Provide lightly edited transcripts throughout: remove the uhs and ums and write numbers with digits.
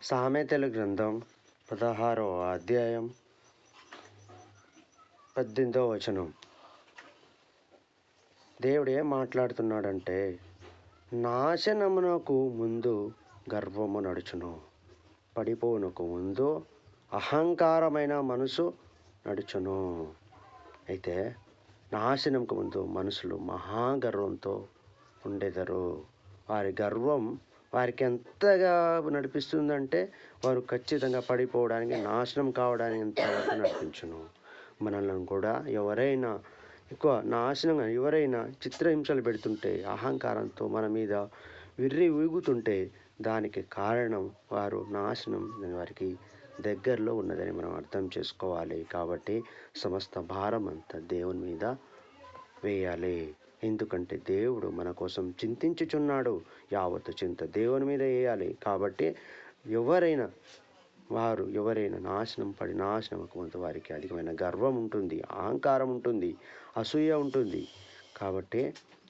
సామెతల గ్రంథం 16వ అధ్యాయం 18వ వచనం. దేవుడు ఏం మాట్లాడుతున్నాడంటే, నాశనమునకు ముందు గర్వము నడుచును, పడిపోవునకు ముందు అహంకారమైన మనసు నడుచును. అయితే నాశనంకు ముందు మనుషులు మహాగర్వంతో ఉండెదరు. వారి గర్వం వారికి ఎంతగా నడిపిస్తుందంటే వారు ఖచ్చితంగా పడిపోవడానికి, నాశనం కావడానికి ఎంతవరకు నడిపించును. మనల్ని కూడా ఎవరైనా ఎవరైనా చిత్రహింసలు పెడుతుంటే, అహంకారంతో మన మీద విర్రి ఊగుతుంటే దానికి కారణం వారు నాశనం వారికి దగ్గరలో ఉన్నదని మనం అర్థం చేసుకోవాలి. కాబట్టి సమస్త భారం అంతా దేవుని మీద వేయాలి. ఎందుకంటే దేవుడు మన కోసం చింతించుచున్నాడు. యావత్తు చింత దేవుని మీద వేయాలి. కాబట్టి ఎవరైనా నాశనమకు ముందు వారికి అధికమైన గర్వం ఉంటుంది, అహంకారం ఉంటుంది, అసూయ ఉంటుంది. కాబట్టి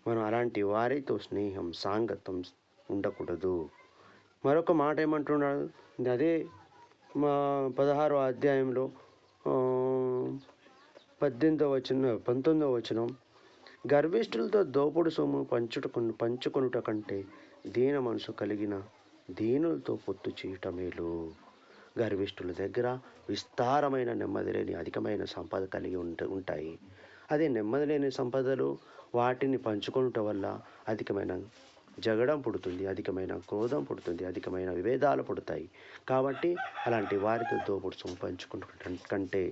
మనం అలాంటి వారితో స్నేహం, సాంగత్యం ఉండకూడదు. మరొక మాట ఏమంటున్నాడు, అదే మా 16వ అధ్యాయంలో 19వ వచనం. గర్విష్ఠులతో దోపుడు సొమ్ము పంచుకొనుట కంటే దీన మనసు కలిగిన దీనులతో పొత్తు చేయట మేలు. గర్విష్ఠుల దగ్గర విస్తారమైన నెమ్మది లేని అధికమైన సంపద కలిగి ఉంటాయి. అదే నెమ్మది లేని సంపదలు వాటిని పంచుకొనుట వల్ల అధికమైన జగడం పుడుతుంది, అధికమైన క్రోధం పుడుతుంది, అధికమైన విభేదాలు పుడతాయి. కాబట్టి అలాంటి వారితో దోపుడు సొమ్ము పంచుకుంటు కంటే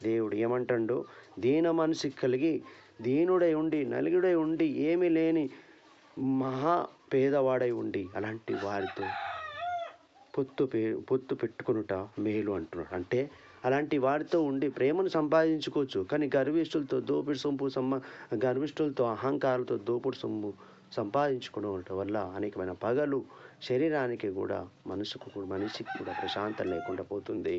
దేవుడు ఏమంటాడు, దీన మనసు కలిగి దీనుడై ఉండి, నలుగుడై ఉండి, ఏమీ లేని మహా పేదవాడై ఉండి అలాంటి వారితో పొత్తు పెట్టుకొనుట మేలు అంటున్నాడు. అంటే అలాంటి వారితో ఉండి ప్రేమను సంపాదించుకోవచ్చు. కానీ గర్విష్ఠులతో అహంకారంతో దోపుడు సొమ్ము సంపాదించుకోవడం వల్ల అనేకమైన పగలు శరీరానికి కూడా, మనిషికి కూడా ప్రశాంతత లేకుండా పోతుంది.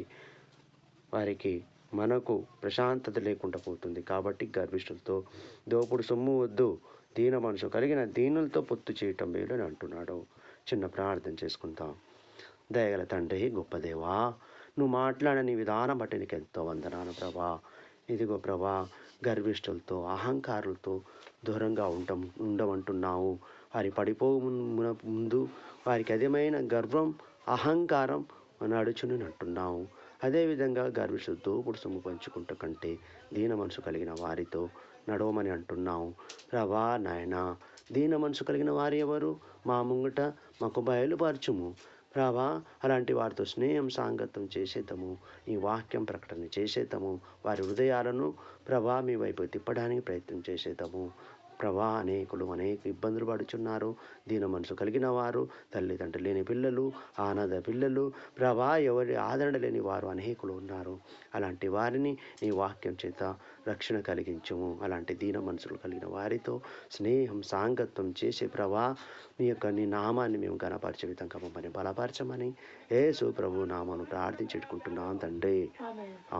మనకు ప్రశాంతత లేకుండా పోతుంది. కాబట్టి గర్విష్ఠులతో దోపుడు సొమ్ము వద్దు, దీన మనసు కలిగిన దీనులతో పొత్తు చేయటం మేలు అని అంటున్నాడు. చిన్న ప్రార్థన చేసుకుందాం. దయగల తండ్రి, గొప్ప దేవా, నువ్వు మాట్లాడని విధానం బట్టి నీకు ఎంతో వందనాలు ప్రభా. ఇదిగో ప్రభా, గర్విష్ఠులతో అహంకారులతో దూరంగా ఉండమంటున్నావు. వారి పడిపోవు ముందు వారికి అధికమైన గర్వం, అహంకారం నడుచుని అంటున్నావు. అదేవిధంగా గర్విష్ఠులు దోపుడు సొమ్ము పంచుకుంట కంటే దీన మనసు కలిగిన వారితో నడవమని అంటున్నావు ప్రభా. నాయనా, దీన మనసు కలిగిన వారు ఎవరు? మా ముంగట మాకు బయలుపరచుము ప్రభా. అలాంటి వారితో స్నేహం, సాంగత్యం చేసేద్దాము, నీ వాక్యం ప్రకటన చేసేద్దాము. వారి హృదయాలను ప్రభా మీ వైపు తిప్పడానికి ప్రయత్నం చేసేద్దాము ప్రభా. అనేక ఇబ్బందులు పడుచున్నారు. దీన మనసు కలిగిన వారు, తల్లిదండ్రులు లేని పిల్లలు, అనాథ పిల్లలు ప్రభా, ఎవరి ఆదరణ లేని వారు అనేకులు ఉన్నారు. అలాంటి వారిని నీ వాక్యం చేత రక్షణ కలిగించము. అలాంటి దీన మనసులు కలిగిన వారితో స్నేహం, సాంగత్యం చేసే ప్రభా, నీ నామాన్ని మేము గణపరిచే విధంగా మమ్మల్ని బలపరచమని యేసు ప్రభు నామమున ప్రార్థించుకుంటున్నాం తండ్రి.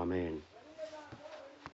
ఆమేన్.